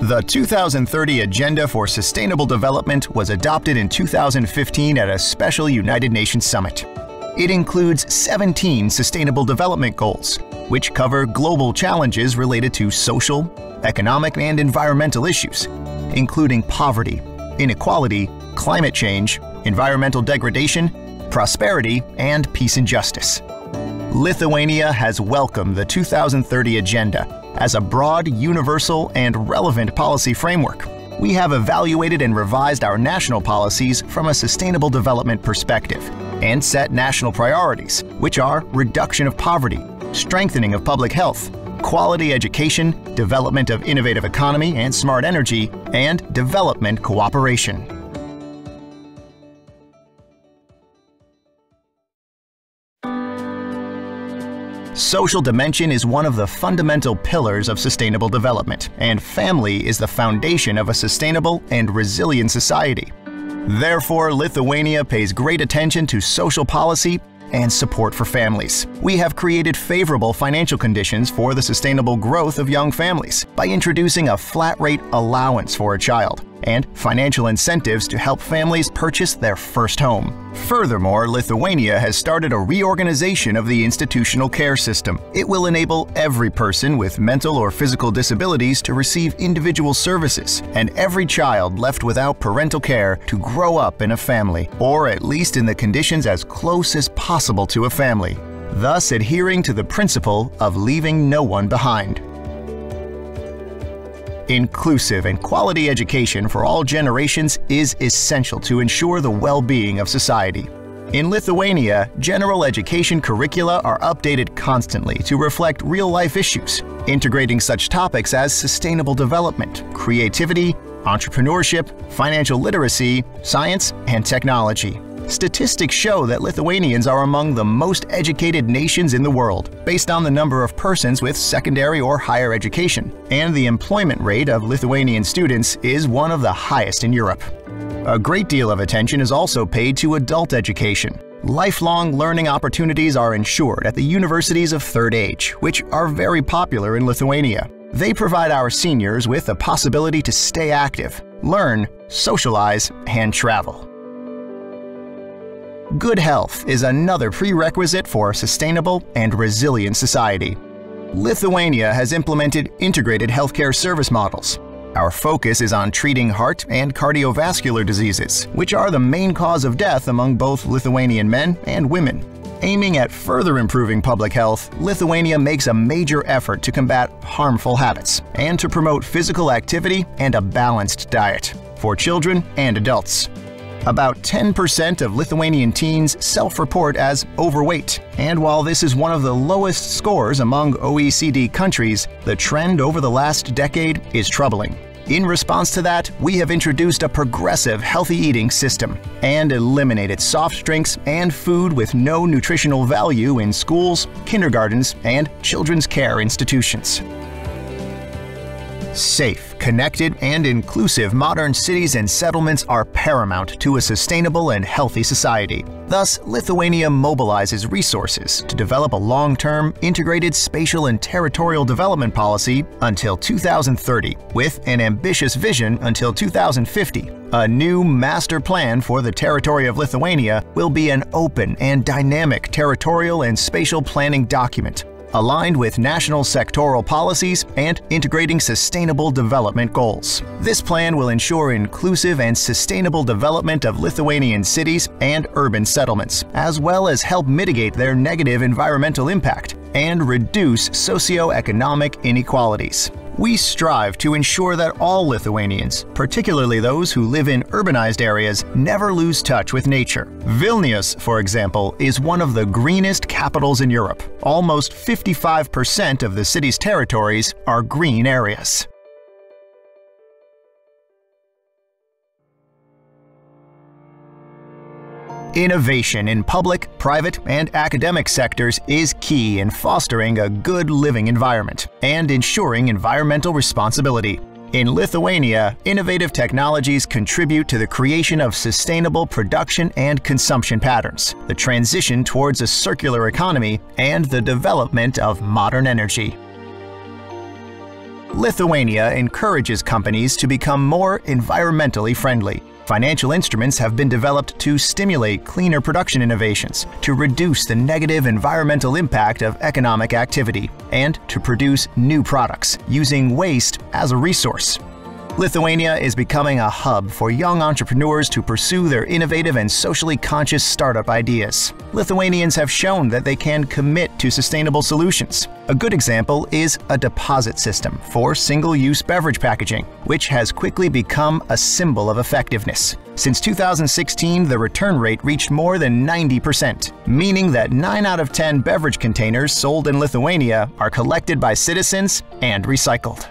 The 2030 Agenda for Sustainable Development was adopted in 2015 at a special United Nations summit. It includes 17 Sustainable Development Goals, which cover global challenges related to social, economic, and environmental issues, including poverty, inequality, climate change, environmental degradation, prosperity, and peace and justice. Lithuania has welcomed the 2030 Agenda as a broad, universal, and relevant policy framework. We have evaluated and revised our national policies from a sustainable development perspective and set national priorities, which are reduction of poverty, strengthening of public health, quality education, development of innovative economy and smart energy, and development cooperation. Social dimension is one of the fundamental pillars of sustainable development, and family is the foundation of a sustainable and resilient society. Therefore, Lithuania pays great attention to social policy and support for families. We have created favorable financial conditions for the sustainable growth of young families by introducing a flat-rate allowance for a child and financial incentives to help families purchase their first home. Furthermore, Lithuania has started a reorganization of the institutional care system. It will enable every person with mental or physical disabilities to receive individual services, and every child left without parental care to grow up in a family, or at least in the conditions as close as possible to a family, thus adhering to the principle of leaving no one behind. Inclusive and quality education for all generations is essential to ensure the well-being of society. In Lithuania, general education curricula are updated constantly to reflect real-life issues, integrating such topics as sustainable development, creativity, entrepreneurship, financial literacy, science, and technology. Statistics show that Lithuanians are among the most educated nations in the world, based on the number of persons with secondary or higher education, and the employment rate of Lithuanian students is one of the highest in Europe. A great deal of attention is also paid to adult education. Lifelong learning opportunities are ensured at the universities of third age, which are very popular in Lithuania. They provide our seniors with the possibility to stay active, learn, socialize, and travel. Good health is another prerequisite for a sustainable and resilient society. Lithuania has implemented integrated healthcare service models. Our focus is on treating heart and cardiovascular diseases, which are the main cause of death among both Lithuanian men and women. Aiming at further improving public health, Lithuania makes a major effort to combat harmful habits and to promote physical activity and a balanced diet for children and adults. About 10% of Lithuanian teens self-report as overweight, and while this is one of the lowest scores among OECD countries, the trend over the last decade is troubling. In response to that, we have introduced a progressive healthy eating system and eliminated soft drinks and food with no nutritional value in schools, kindergartens, and children's care institutions. Safe, connected, and inclusive modern cities and settlements are paramount to a sustainable and healthy society. Thus, Lithuania mobilizes resources to develop a long-term, integrated spatial and territorial development policy until 2030, with an ambitious vision until 2050. A new master plan for the territory of Lithuania will be an open and dynamic territorial and spatial planning document, aligned with national sectoral policies and integrating sustainable development goals. This plan will ensure inclusive and sustainable development of Lithuanian cities and urban settlements, as well as help mitigate their negative environmental impact and reduce socioeconomic inequalities. We strive to ensure that all Lithuanians, particularly those who live in urbanized areas, never lose touch with nature. Vilnius, for example, is one of the greenest capitals in Europe. Almost 55% of the city's territories are green areas. Innovation in public, private, and academic sectors is key in fostering a good living environment and ensuring environmental responsibility. In Lithuania, innovative technologies contribute to the creation of sustainable production and consumption patterns, the transition towards a circular economy, and the development of modern energy. Lithuania encourages companies to become more environmentally friendly. Financial instruments have been developed to stimulate cleaner production innovations, to reduce the negative environmental impact of economic activity, and to produce new products, using waste as a resource. Lithuania is becoming a hub for young entrepreneurs to pursue their innovative and socially conscious startup ideas. Lithuanians have shown that they can commit to sustainable solutions. A good example is a deposit system for single-use beverage packaging, which has quickly become a symbol of effectiveness. Since 2016, the return rate reached more than 90%, meaning that 9 out of 10 beverage containers sold in Lithuania are collected by citizens and recycled.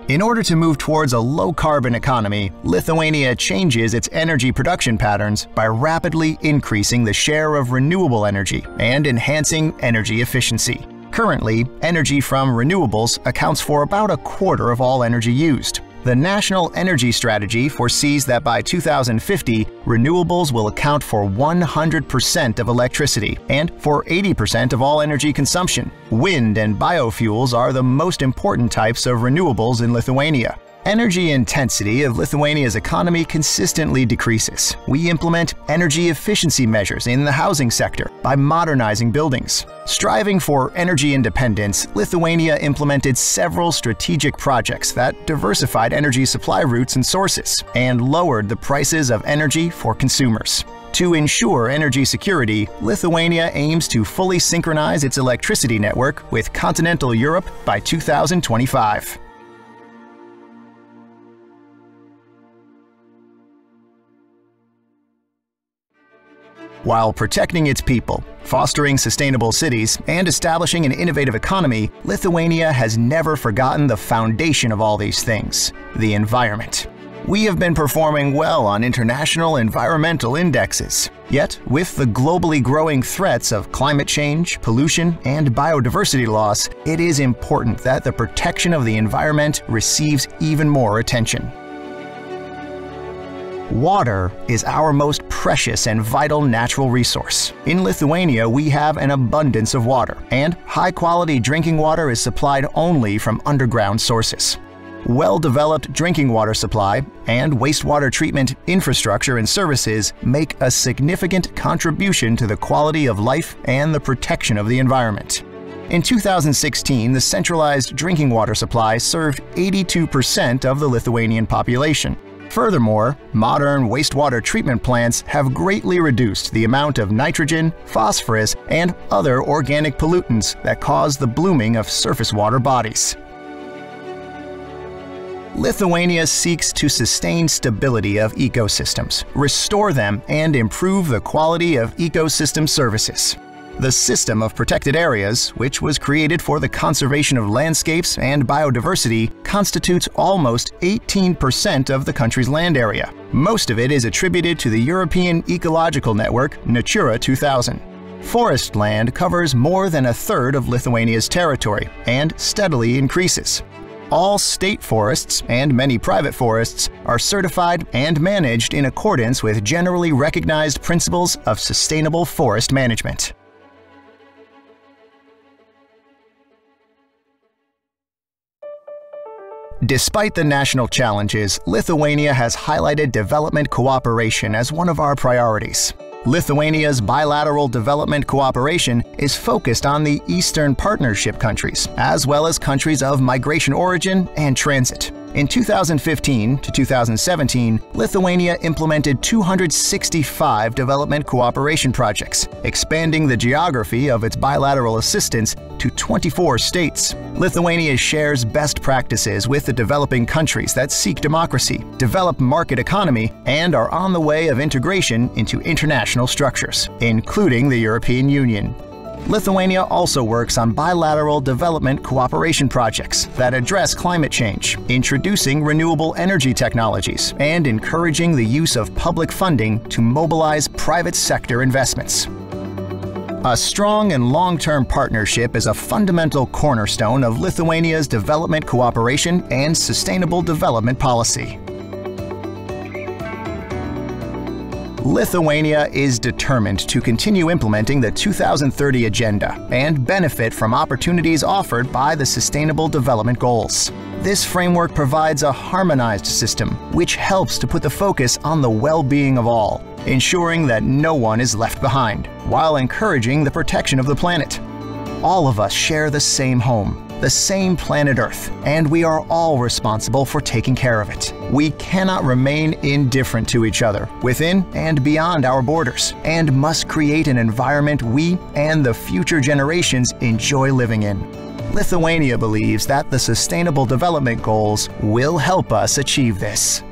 In order to move towards a low-carbon economy, Lithuania changes its energy production patterns by rapidly increasing the share of renewable energy and enhancing energy efficiency. Currently, energy from renewables accounts for about a quarter of all energy used. The National Energy Strategy foresees that by 2050, renewables will account for 100% of electricity and for 80% of all energy consumption. Wind and biofuels are the most important types of renewables in Lithuania. Energy intensity of Lithuania's economy consistently decreases. We implement energy efficiency measures in the housing sector by modernizing buildings. Striving for energy independence, Lithuania implemented several strategic projects that diversified energy supply routes and sources and lowered the prices of energy for consumers. To ensure energy security, Lithuania aims to fully synchronize its electricity network with continental Europe by 2025. While protecting its people, fostering sustainable cities, and establishing an innovative economy, Lithuania has never forgotten the foundation of all these things: the environment. We have been performing well on international environmental indexes. Yet, with the globally growing threats of climate change, pollution, and biodiversity loss, it is important that the protection of the environment receives even more attention. Water is our most precious and vital natural resource. In Lithuania, we have an abundance of water, and high-quality drinking water is supplied only from underground sources. Well-developed drinking water supply and wastewater treatment infrastructure and services make a significant contribution to the quality of life and the protection of the environment. In 2016, the centralized drinking water supply served 82% of the Lithuanian population. Furthermore, modern wastewater treatment plants have greatly reduced the amount of nitrogen, phosphorus, and other organic pollutants that cause the blooming of surface water bodies. Lithuania seeks to sustain stability of ecosystems, restore them, and improve the quality of ecosystem services. The System of Protected Areas, which was created for the conservation of landscapes and biodiversity, constitutes almost 18% of the country's land area. Most of it is attributed to the European Ecological Network, Natura 2000. Forest land covers more than a third of Lithuania's territory and steadily increases. All state forests and many private forests are certified and managed in accordance with generally recognized principles of sustainable forest management. Despite the national challenges, Lithuania has highlighted development cooperation as one of our priorities. Lithuania's bilateral development cooperation is focused on the Eastern Partnership countries, as well as countries of migration origin and transit. In 2015 to 2017, Lithuania implemented 265 development cooperation projects, expanding the geography of its bilateral assistance to 24 states. Lithuania shares best practices with the developing countries that seek democracy, develop market economy, and are on the way of integration into international structures, including the European Union. Lithuania also works on bilateral development cooperation projects that address climate change, introducing renewable energy technologies, and encouraging the use of public funding to mobilize private sector investments. A strong and long-term partnership is a fundamental cornerstone of Lithuania's development cooperation and sustainable development policy. Lithuania is determined to continue implementing the 2030 Agenda and benefit from opportunities offered by the Sustainable Development Goals. This framework provides a harmonized system which helps to put the focus on the well-being of all, ensuring that no one is left behind, while encouraging the protection of the planet. All of us share the same home, the same planet Earth, and we are all responsible for taking care of it. We cannot remain indifferent to each other, within and beyond our borders, and must create an environment we and the future generations enjoy living in. Lithuania believes that the Sustainable Development Goals will help us achieve this.